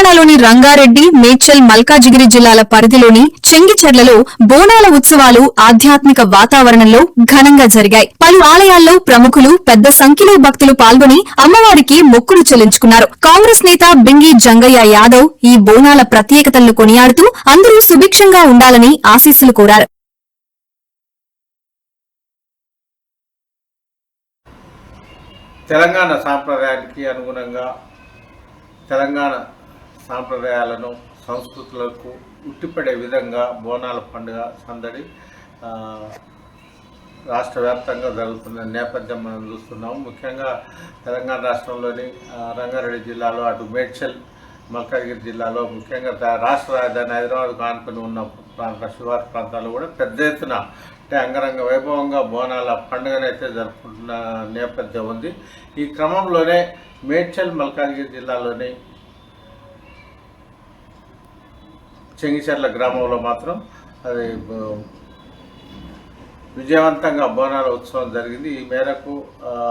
తెలంగాణలోని రంగారెడ్డి, మేడ్చల్, మల్కాజిగిరి జిల్లాల పరిధిలోని చెంగిచెర్లలో బోనాల ఉత్సవాలు ఆధ్యాత్మిక వాతావరణంలో ఘనంగా జరిగాయి. పలు ఆలయాల్లో ప్రముఖులు పెద్ద సంఖ్యలో భక్తులు పాల్గొని అమ్మవారికి మొక్కులు చెల్లించుకున్నారు. కాంగ్రెస్ నేత బింగి జంగయ్య యాదవ్ ఈ బోనాల ప్రత్యేకతలను కొనియాడుతూ అందరూ సుభిక్షంగా ఉండాలని ఆశీస్సులు కోరారు. తెలంగాణ సాంప్రదాయానికి అనుగుణంగా తెలంగాణ సాంప్రదాయాలను సంస్కృతులకు ఉట్టిపడే విధంగా బోనాల పండుగ సందడి రాష్ట్ర వ్యాప్తంగా జరుగుతున్న నేపథ్యం మనం చూస్తున్నాము. ముఖ్యంగా తెలంగాణ రాష్ట్రంలోని రంగారెడ్డి జిల్లాలో, అటు మేడ్చల్, మల్కాజిగిరి జిల్లాలో, ముఖ్యంగా రాష్ట్ర రాజధాని హైదరాబాద్కు ఆనుకుని ఉన్న శివారు ప్రాంతాల్లో కూడా పెద్ద ఎత్తున అంటే అంగరంగ వైభవంగా బోనాల పండుగనైతే జరుపుకుంటున్న నేపథ్యం ఉంది. ఈ క్రమంలోనే మేడ్చల్, మల్కాజిగిరి జిల్లాలోని చెంగిచెర్ల గ్రామంలో మాత్రం అది విజయవంతంగా బోనాల ఉత్సవం జరిగింది. ఈ మేరకు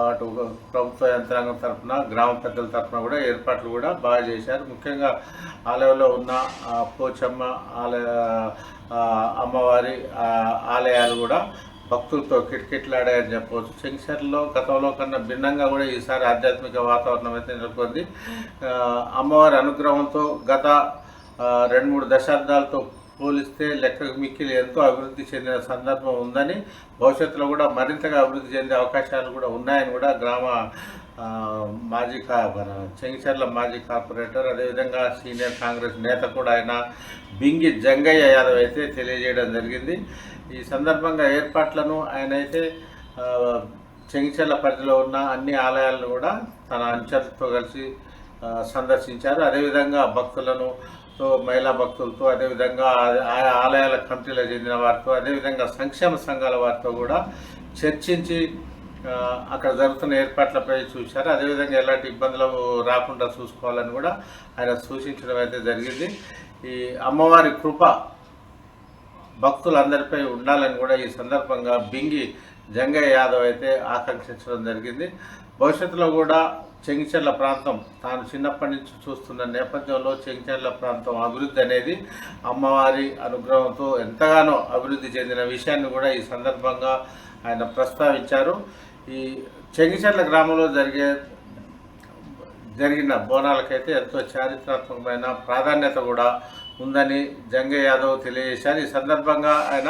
అటు ప్రభుత్వ యంత్రాంగం తరఫున, గ్రామ పెద్దల తరఫున కూడా ఏర్పాట్లు కూడా బాగా చేశారు. ముఖ్యంగా ఆలయంలో ఉన్న పోచమ్మ ఆలయ, అమ్మవారి ఆలయాలు కూడా భక్తులతో కిటకిటలాడాయని చెప్పవచ్చు. చెంగిచెర్లలో గతంలో కన్నా భిన్నంగా కూడా ఈసారి ఆధ్యాత్మిక వాతావరణం అయితే నెలకొంది. అమ్మవారి అనుగ్రహంతో గత 2-3 దశాబ్దాలతో పోలిస్తే లెక్కకు మిక్కిలి ఎంతో అభివృద్ధి చెందిన సందర్భం ఉందని, భవిష్యత్తులో కూడా మరింతగా అభివృద్ధి చెందే అవకాశాలు కూడా ఉన్నాయని కూడా గ్రామ చెంగిచెర్ల మాజీ కార్పొరేటర్, అదేవిధంగా సీనియర్ కాంగ్రెస్ నేత కూడా ఆయన బింగి జంగయ్య యాదవ్ అయితే తెలియజేయడం జరిగింది. ఈ సందర్భంగా ఏర్పాట్లను ఆయన అయితే చెంగిచెర్ల పరిధిలో ఉన్న అన్ని ఆలయాలను కూడా తన అనుచరులతో కలిసి సందర్శించారు. అదేవిధంగా భక్తులను, మహిళా భక్తులతో, అదేవిధంగా ఆయా ఆలయాల కమిటీలకు చెందిన వారితో, అదేవిధంగా సంక్షేమ సంఘాల వారితో కూడా చర్చించి అక్కడ జరుగుతున్న ఏర్పాట్లపై చూశారు. అదేవిధంగా ఎలాంటి ఇబ్బందులు రాకుండా చూసుకోవాలని కూడా ఆయన సూచించడం అయితే జరిగింది. ఈ అమ్మవారి కృప భక్తులందరిపై ఉండాలని కూడా ఈ సందర్భంగా బింగి జంగయ్య యాదవ్ అయితే ఆకాంక్షించడం జరిగింది. భవిష్యత్తులో కూడా చెంగిచెర్ల ప్రాంతం తాను చిన్నప్పటి నుంచి చూస్తున్న నేపథ్యంలో చెంగిచెర్ల ప్రాంతం అభివృద్ధి అనేది అమ్మవారి అనుగ్రహంతో ఎంతగానో అభివృద్ధి చెందిన విషయాన్ని కూడా ఈ సందర్భంగా ఆయన ప్రస్తావించారు. ఈ చెంగిచెర్ల గ్రామంలో జరిగిన బోనాలకైతే ఎంతో చారిత్రాత్మకమైన ప్రాధాన్యత కూడా ఉందని జంగయ్య యాదవ్ తెలియజేశారు. ఈ సందర్భంగా ఆయన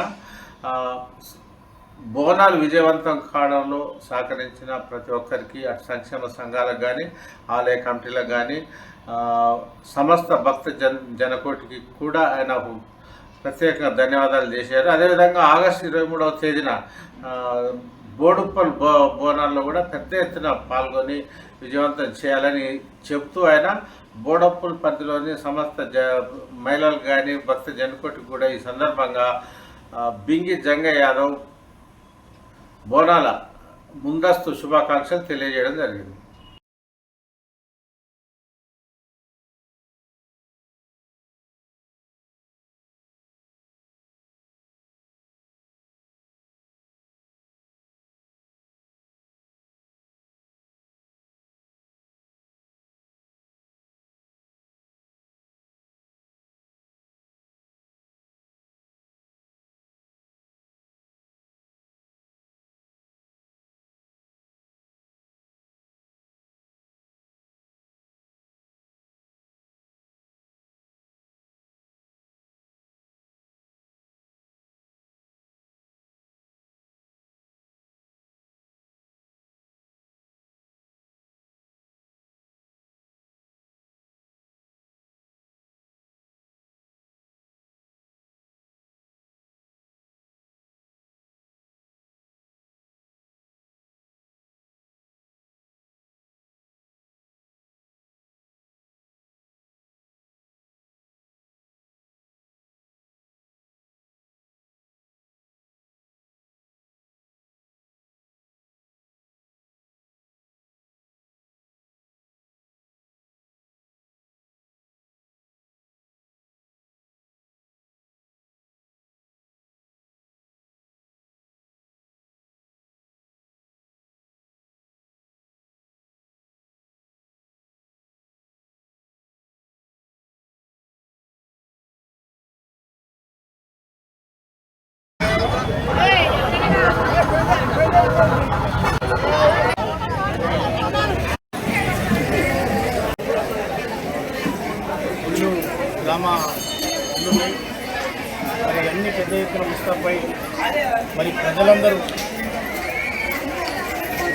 బోనాలు విజయవంతం కావడంలో సహకరించిన ప్రతి ఒక్కరికి, అటు సంక్షేమ సంఘాలకు కానీ, ఆలయ కమిటీలకు కానీ, సమస్త భక్త జనకోటికి కూడా ఆయన ప్రత్యేకంగా ధన్యవాదాలు చేశారు. అదేవిధంగా ఆగస్టు 23వ తేదీన బోడుప్పల్ బోనాల్లో కూడా పెద్ద ఎత్తున పాల్గొని విజయవంతం చేయాలని చెప్తూ ఆయన బోడప్పల్ పరిధిలోని సమస్త మహిళలకు కానీ, భక్త జనకోటికి కూడా ఈ సందర్భంగా బింగి జంగయ్య యాదవ్ బోనాల ముందస్తు శుభాకాంక్షలు తెలియజేయడం జరిగింది. ఇల్లు గ్రామ ఇల్లు మరి అన్ని పెద్ద ఎత్తున ముస్తాపై మరి ప్రజలందరూ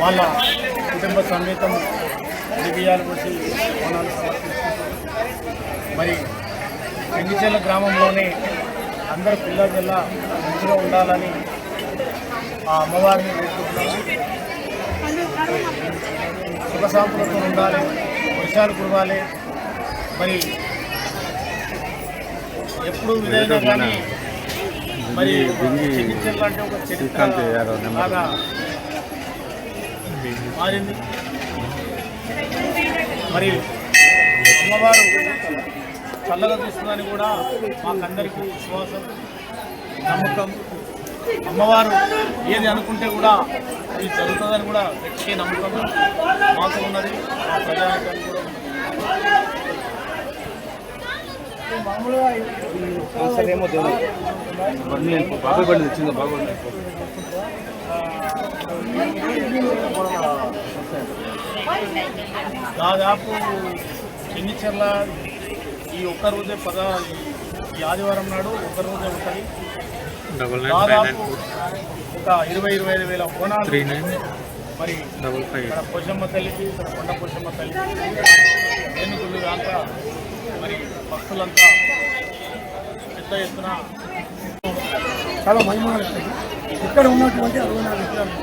వాళ్ళ కుటుంబ సమేతం బియ్యాలు పోసి బోనాలు సమర్పిస్తున్నారు. మరి చెంగిచెర్ల గ్రామంలోనే అందరూ పిల్ల జిల్లా మంచిగా ఉండాలని ఆ అమ్మవారిని వేడుకుంటున్నాము. సుఖశాంతులతో ఉండాలి, వర్షాలు కురవాలి. మరి ఎప్పుడు విధైనా కానీ మరి చెంగిచెర్ల అంటే ఒక చరిత్ర బాగా మారింది. మరి అమ్మవారు చల్లగా చూస్తుందని కూడా మాకందరికీ విశ్వాసం, నమ్మకం. అమ్మవారు ఏది అనుకుంటే కూడా అది జరుగుతుందని కూడా గట్టి నమ్మకం మాకు ఉన్నది, మా ప్రజానికానికి కూడా ఉన్నది. మామూలుగా దాదాపు చెంగిచెర్ల ఈ ఒక్కరోజే ఈ ఆదివారం నాడు ఒక్కరోజే ఉంటుంది. దాదాపు ఒక 20-25 వేల బోనాలు మరి ఇక్కడ పోషమ్మ తల్లికి, ఇక్కడ కొండ పోషమ్మ తల్లికి, ఏనుగుళ్ళు దాకా మరి భక్తులంతా పెద్ద ఎత్తున చాలా మహిమాలు ఇక్కడ ఉన్నటువంటి 64 ఎకరాలు,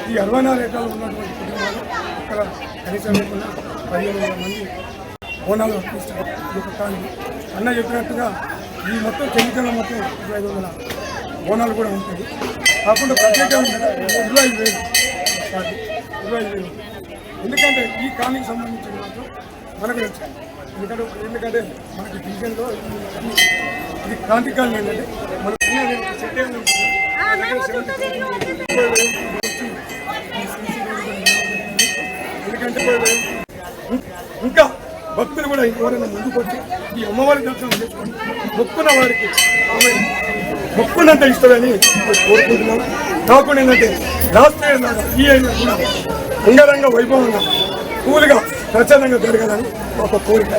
ఈ 64 ఎకరాలు ఉన్నటువంటి కుటుంబాలు ఇక్కడ కనీసం లేకుండా 15,000 మంది బోనాలు అర్పిస్తారు. ఇది ఒక కారణం. అన్న చెప్పినట్టుగా ఈ మొత్తం చెంగిచెర్ల మొత్తం 25,000 బోనాలు కూడా ఉంటాయి. కాకుండా ప్రత్యేకంగా 25,000 ఎందుకంటే ఈ కాలనీకి సంబంధించిన మాత్రం మనకు తెలుసు. ఎందుకంటే మనకి డివిజన్లో ఇది క్రాంతి కాలనీ ఏంటంటే మనకు ఎందుకంటే ఇంకా భక్తులు కూడా ఎవరైనా ముందుకు వచ్చి ఈ అమ్మవారి దర్శనం చేసుకొని మొక్కున్న వారికి మొక్కున్నంత ఇస్తుందని కోరుకుంటున్నాను. కాకుండా ఏంటంటే లాస్ట్ ఈ అయినా కూడా అంగరంగ వైభవంగా కూలుగా ప్రచారంగా జరగాలని ఒక కోరిక.